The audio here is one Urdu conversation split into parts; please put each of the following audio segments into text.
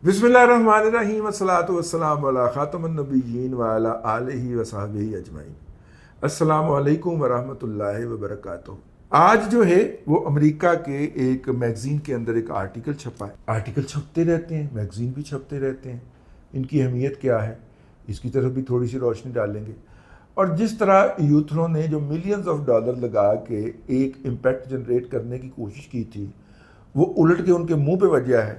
بسم اللہ الرحمن الرحیم، والصلاۃ والسلام علی خاتم النبیین وعلی آلہ وصحبہ اجمعین۔ السلام علیکم ورحمۃ اللہ وبرکاتہ۔ آج جو ہے وہ امریکہ کے ایک میگزین کے اندر ایک آرٹیکل چھپا ہے۔ آرٹیکل چھپتے رہتے ہیں، میگزین بھی چھپتے رہتے ہیں، ان کی اہمیت کیا ہے اس کی طرف بھی تھوڑی سی روشنی ڈالیں گے۔ اور جس طرح یوتھروں نے جو ملینز آف ڈالر لگا کے ایک امپیکٹ جنریٹ کرنے کی کوشش کی تھی، وہ الٹ کے ان کے منہ پہ وجہ ہے،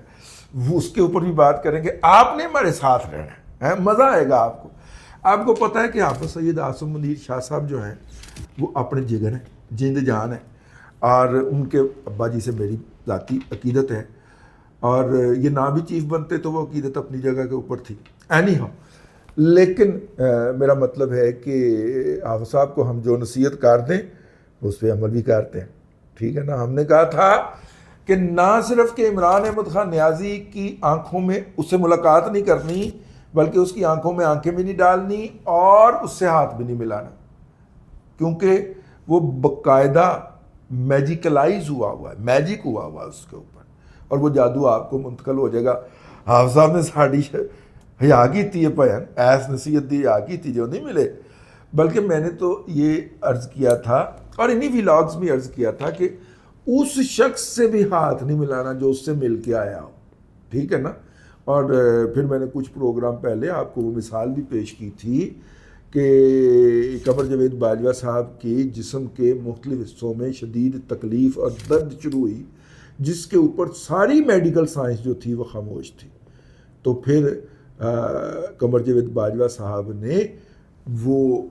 وہ اس کے اوپر بھی بات کریں گے۔ آپ نے ہمارے ساتھ رہنا ہے، مزہ آئے گا آپ کو۔ آپ کو پتہ ہے کہ حافظ سید آصم منیر شاہ صاحب جو ہیں وہ اپنے جگر ہیں، جند جان ہیں، اور ان کے ابا جی سے میری ذاتی عقیدت ہے، اور یہ نہ بھی چیف بنتے تو وہ عقیدت اپنی جگہ کے اوپر تھی۔ اینی ہاؤ، لیکن میرا مطلب ہے کہ حافظ صاحب کو ہم جو نصیحت کر دیں اس پہ عمل بھی کرتے ہیں، ٹھیک ہے نا۔ ہم نے کہا تھا کہ نہ صرف کہ عمران احمد خان نیازی کی آنکھوں میں اس سے ملاقات نہیں کرنی، بلکہ اس کی آنکھوں میں آنکھیں بھی نہیں ڈالنی اور اس سے ہاتھ بھی نہیں ملانا، کیونکہ وہ باقاعدہ میجیکلائز ہوا ہے، میجک ہوا ہے اس کے اوپر، اور وہ جادو آپ کو منتقل ہو جائے گا۔ حافظ صاحب نے ساڑی حیا کی تھی، یہ بیان ایس نصیحت دی حیا کی تھی جو نہیں ملے، بلکہ میں نے تو یہ عرض کیا تھا اور انہی ویلاگز میں عرض کیا تھا کہ اس شخص سے بھی ہاتھ نہیں ملانا جو اس سے مل کے آیا ہو، ٹھیک ہے نا۔ اور پھر میں نے کچھ پروگرام پہلے آپ کو وہ مثال بھی پیش کی تھی کہ قمر جاوید باجوہ صاحب کی جسم کے مختلف حصوں میں شدید تکلیف اور درد شروع ہوئی، جس کے اوپر ساری میڈیکل سائنس جو تھی وہ خاموش تھی۔ تو پھر قمر جاوید باجوہ صاحب نے وہ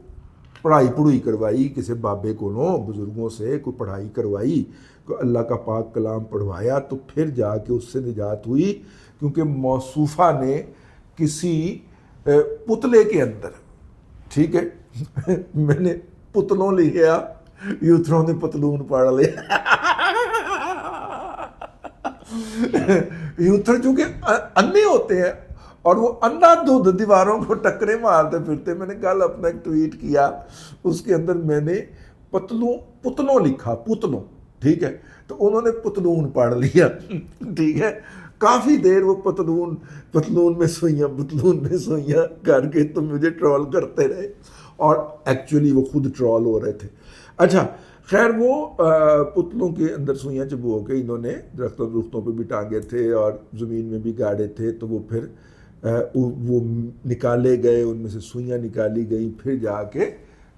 پڑھائی کروائی کسی بابے کو، بزرگوں سے کوئی پڑھائی کروائی، کوئی اللہ کا پاک کلام پڑھوایا، تو پھر جا کے اس سے نجات ہوئی، کیونکہ موصوفہ نے کسی پتلے کے اندر، ٹھیک ہے، میں نے پتلوں لکھا، یوتھروں نے پتلون پڑھ لیا۔ یوتھر چونکہ انے ہوتے ہیں اور وہ اندھا دھند دیواروں کو ٹکرے مارتے پھرتے، میں نے کل اپنا ایک ٹویٹ کیا، اس کے اندر میں نے پتلوں لکھا، پتلوں، ٹھیک ہے، تو انہوں نے پتلون پڑھ لیا، ٹھیک ہے۔ کافی دیر وہ پتلون میں سوئیاں کر کے تو مجھے ٹرول کرتے رہے، اور ایکچولی وہ خود ٹرول ہو رہے تھے۔ اچھا خیر، وہ پتلوں کے اندر سوئیاں چبو کے انہوں نے درختوں پہ بھی ٹانگے تھے اور زمین میں بھی گاڑے تھے، تو وہ پھر وہ نکالے گئے، ان میں سے سوئیاں نکالی گئیں، پھر جا کے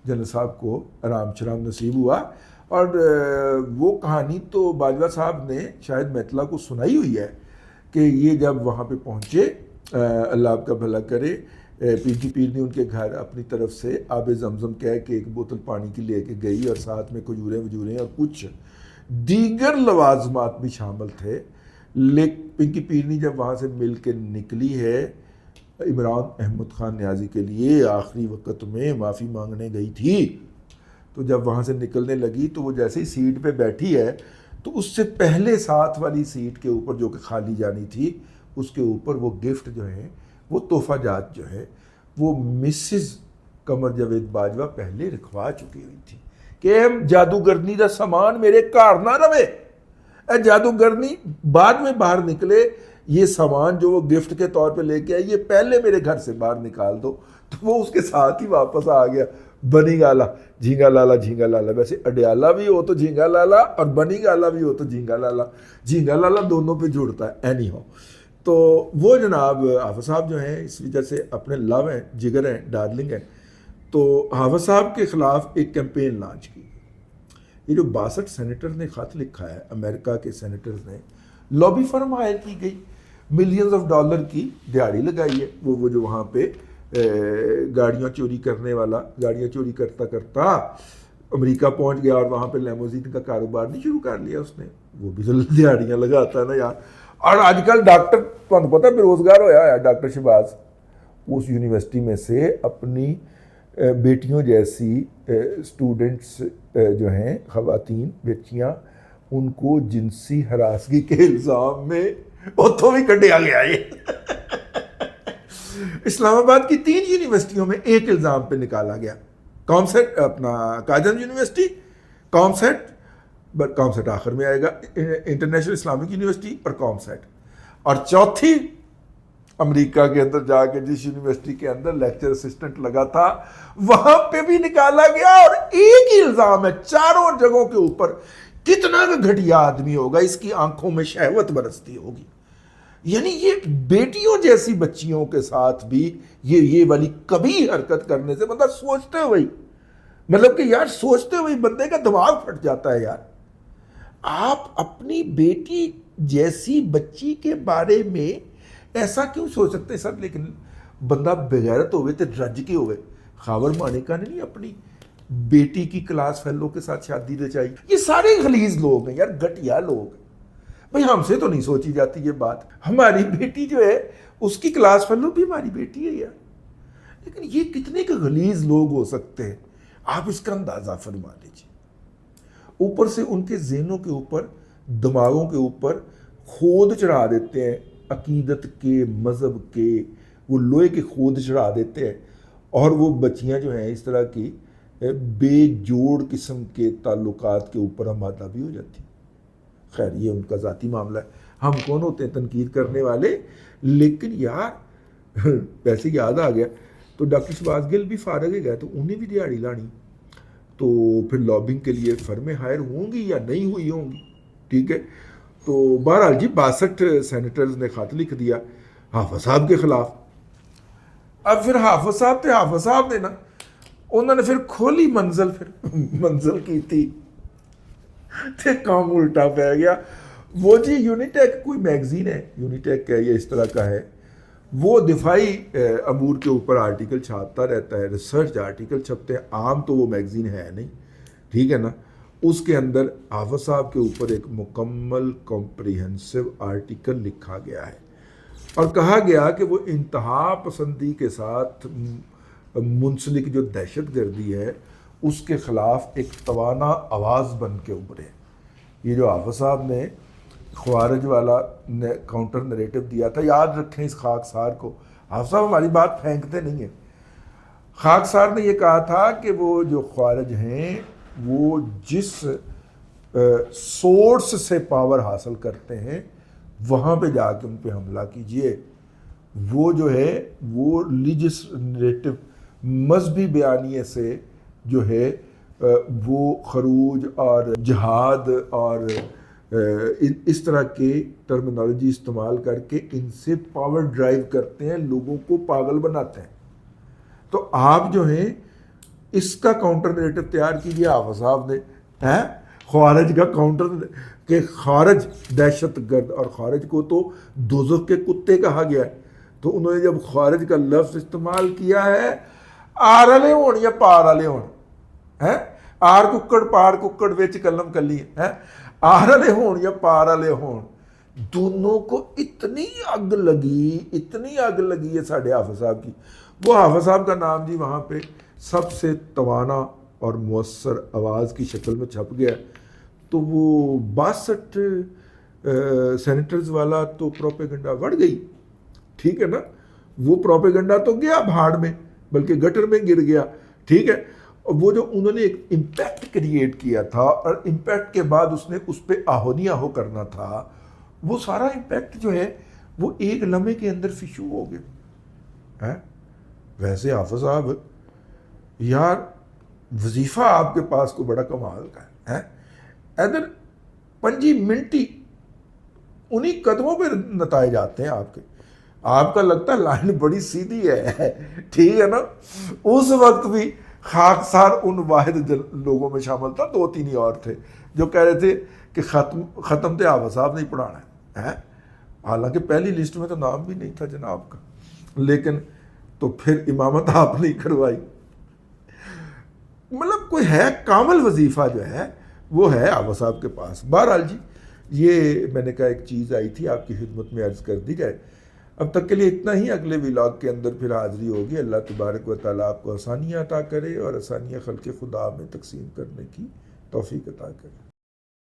جنرل صاحب کو آرام شرام نصیب ہوا۔ اور وہ کہانی تو باجوہ صاحب نے شاید میتلا کو سنائی ہوئی ہے کہ یہ جب وہاں پہ پہنچے، اللہ آپ کا بھلا کرے، پیر کی پیر نے ان کے گھر اپنی طرف سے آب زمزم کہہ کے ایک بوتل پانی کی لے کے گئی، اور ساتھ میں کھجوریں اور کچھ دیگر لوازمات بھی شامل تھے۔ لیکن پنکی پیرنی جب وہاں سے مل کے نکلی ہے، عمران احمد خان نیازی کے لیے آخری وقت میں معافی مانگنے گئی تھی، تو جب وہاں سے نکلنے لگی تو وہ جیسے ہی سیٹ پہ بیٹھی ہے، تو اس سے پہلے ساتھ والی سیٹ کے اوپر جو کہ خالی جانی تھی، اس کے اوپر وہ گفٹ جو ہے، وہ تحفہ جات جو ہے، وہ مسز قمر جاوید باجوہ پہلے رکھوا چکی ہوئی تھی کہ جادوگرنی دا سامان میرے گھر نہ رہے، اے جادوگرنی بعد میں باہر نکلے، یہ سامان جو وہ گفٹ کے طور پہ لے کے آئی، یہ پہلے میرے گھر سے باہر نکال دو۔ تو وہ اس کے ساتھ ہی واپس آ گیا، بنی گالا جھینگا لالا، ویسے اڈیالہ بھی ہو تو جھینگا لالا اور بنی گالا بھی ہو تو جھینگا لالا دونوں پہ جڑتا ہے۔ اینی ہو، تو وہ جناب حافظ صاحب جو ہیں اس وجہ سے اپنے لو ہیں، جگر ہیں، ڈارلنگ ہیں، تو حافظ صاحب کے خلاف ایک کیمپین لانچ کی۔ یہ جو 62 سینیٹر نے خط لکھا ہے، امریکہ کے سینیٹرز نے، لابی فرم ہائر کی گئی، ملینز آف ڈالر کی دیہڑی لگائی ہے، وہ جو وہاں پہ گاڑیاں چوری کرنے والا گاڑیاں چوری کرتا امریکہ پہنچ گیا، اور وہاں پہ لیموزین کا کاروبار نہیں شروع کر لیا اس نے، وہ بھی دیہڑیاں لگاتا ہے نا یار۔ اور آج کل ڈاکٹر تمہیں پتہ بے روزگار ہویا ہے، ڈاکٹر شہباز اس یونیورسٹی میں سے اپنی بیٹیوں جیسی اسٹوڈنٹس جو ہیں، خواتین بچیاں، ان کو جنسی ہراسگی کے الزام میں اتوں بھی کڈیا گیا ہے۔ اسلام آباد کی 3 یونیورسٹیوں میں ایک الزام پہ نکالا گیا، کامسیٹ، اپنا قائدانج یونیورسٹی، کامسیٹ آخر میں آئے گا، انٹرنیشنل اسلامک یونیورسٹی اور کامسیٹ، اور چوتھی امریکہ کے اندر جا کے جس یونیورسٹی کے اندر لیکچر اسسٹنٹ لگا تھا وہاں پہ بھی نکالا گیا، اور ایک ہی الزام ہے چاروں جگہوں کے اوپر، کتنا گھٹیا آدمی ہوگا، اس کی آنکھوں میں شہوت برستی ہوگی۔ یعنی یہ بیٹیوں جیسی بچیوں کے ساتھ بھی یہ والی کبھی حرکت کرنے سے بندہ سوچتے ہوئے، مطلب کہ یار سوچتے ہوئے بندے کا دماغ پھٹ جاتا ہے یار۔ آپ اپنی بیٹی جیسی بچی کے بارے میں ایسا کیوں سوچ سکتے سر؟ لیکن بندہ بغیرت ہوئے تو رج کے ہوئے۔ خاور مانیکا نے نہیں اپنی بیٹی کی کلاس فیلو کے ساتھ شادی رچائی؟ یہ سارے غلیظ لوگ ہیں یار، گھٹیا لوگ ہیں بھائی، ہم سے تو نہیں سوچی جاتی یہ بات۔ ہماری بیٹی جو ہے اس کی کلاس فیلو بھی ہماری بیٹی ہے یار، لیکن یہ کتنے کے غلیظ لوگ ہو سکتے ہیں، آپ اس کا اندازہ فرما لیجیے۔ اوپر سے ان کے ذہنوں کے اوپر، دماغوں کے اوپر کھود چڑھا دیتے ہیں، عقیدت کے، مذہب کے، وہ لوہے کے کھود چڑھا دیتے ہیں، اور وہ بچیاں جو ہیں اس طرح کی بے جوڑ قسم کے تعلقات کے اوپر آمادہ بھی ہو جاتی ہیں۔ خیر یہ ان کا ذاتی معاملہ ہے، ہم کون ہوتے ہیں تنقید کرنے والے؟ لیکن یار ویسے یاد آ گیا تو ڈاکٹر شہباز گل بھی فارغ ہی گئے تو انہیں بھی دیہڑی لانی، تو پھر لابنگ کے لیے فرمیں ہائر ہوں گی یا نہیں ہوئی ہوں گی، ٹھیک ہے۔ تو بہرحال جی 62 سینیٹرز نے خط لکھ دیا حافظ صاحب کے خلاف۔ اب پھر حافظ صاحب نے نا انہوں نے پھر کھولی منزل کی تھی تے کام الٹا پہ گیا۔ وہ جی یونیٹیک کوئی میگزین ہے، یونیٹیک کا یہ اس طرح کا ہے، وہ دفاعی امور کے اوپر آرٹیکل چھاپتا رہتا ہے، ریسرچ آرٹیکل چھپتے ہیں، عام تو وہ میگزین ہے نہیں، ٹھیک ہے نا۔ اس کے اندر حافظ صاحب کے اوپر ایک مکمل کمپریہنسو آرٹیکل لکھا گیا ہے، اور کہا گیا کہ وہ انتہا پسندی کے ساتھ منسلک جو دہشت گردی ہے اس کے خلاف ایک توانا آواز بن کے ابھرے۔ یہ جو حافظ صاحب نے خوارج والا کاؤنٹر نریٹو دیا تھا، یاد رکھیں اس خاکسار کو، حافظ صاحب ہماری بات پھینکتے نہیں ہیں۔ خاکسار نے یہ کہا تھا کہ وہ جو خوارج ہیں وہ جس سورس سے پاور حاصل کرتے ہیں وہاں پہ جا کے ان پہ حملہ کیجئے۔ وہ جو ہے وہ ریلیجس نریٹو، مذہبی بیانیے سے جو ہے وہ خروج اور جہاد اور اس طرح کے ٹرمینالوجی استعمال کر کے ان سے پاور ڈرائیو کرتے ہیں، لوگوں کو پاگل بناتے ہیں۔ تو آپ جو ہیں اس کا کاؤنٹر نریٹو تیار کیجئے۔ حافظ صاحب نے خوارج کا کاؤنٹر کہ خارج دہشت گرد، اور خارج کو تو دوزخ کے کتے کہا گیا ہے، تو انہوں نے جب خارج کا لفظ استعمال کیا ہے، آر والے ہون یا پار والے ہون، آر ککڑ پار ککڑ وچ قلم کلی ہے، آر والے ہون یا پار والے ہون، دونوں کو اتنی اگ لگی ہے ساڑھے حافظ صاحب کی۔ وہ حافظ صاحب کا نام جی وہاں پہ سب سے توانا اور مؤثر آواز کی شکل میں چھپ گیا، تو وہ 62 سینیٹرز والا تو پروپیگنڈا بڑھ گئی، ٹھیک ہے نا۔ وہ پروپیگنڈا تو گیا بھاڑ میں، بلکہ گٹر میں گر گیا، ٹھیک ہے۔ اور وہ جو انہوں نے ایک امپیکٹ کریٹ کیا تھا، اور امپیکٹ کے بعد اس پہ آہونی آہو کرنا تھا، وہ سارا امپیکٹ جو ہے وہ ایک لمحے کے اندر فشو ہو گیا۔ ویسے حافظ صاحب یار وظیفہ آپ کے پاس کو بڑا کمال کا ہے، ادھر 5 منٹی انہی قدموں پہ نتائج آتے ہیں آپ کے، آپ کا لگتا ہے لائن بڑی سیدھی ہے، ٹھیک ہے نا۔ اس وقت بھی خاکسار ان واحد لوگوں میں شامل تھا، 2-3 ہی اور تھے جو کہہ رہے تھے کہ ختم تو حافظ صاحب نہیں پڑھانا ہے، حالانکہ پہلی لسٹ میں تو نام بھی نہیں تھا جناب کا، لیکن تو پھر امامت آپ نے کروائی۔ مطلب کوئی ہے کامل وظیفہ جو ہے وہ ہے حافظ صاحب کے پاس۔ بہرحال جی یہ میں نے کہا ایک چیز آئی تھی آپ کی خدمت میں عرض کر دی جائے۔ اب تک کے لیے اتنا ہی، اگلے ولاگ کے اندر پھر حاضری ہوگی۔ اللہ تبارک و تعالیٰ آپ کو آسانیاں عطا کرے اور آسانیاں خلق خدا میں تقسیم کرنے کی توفیق عطا کرے۔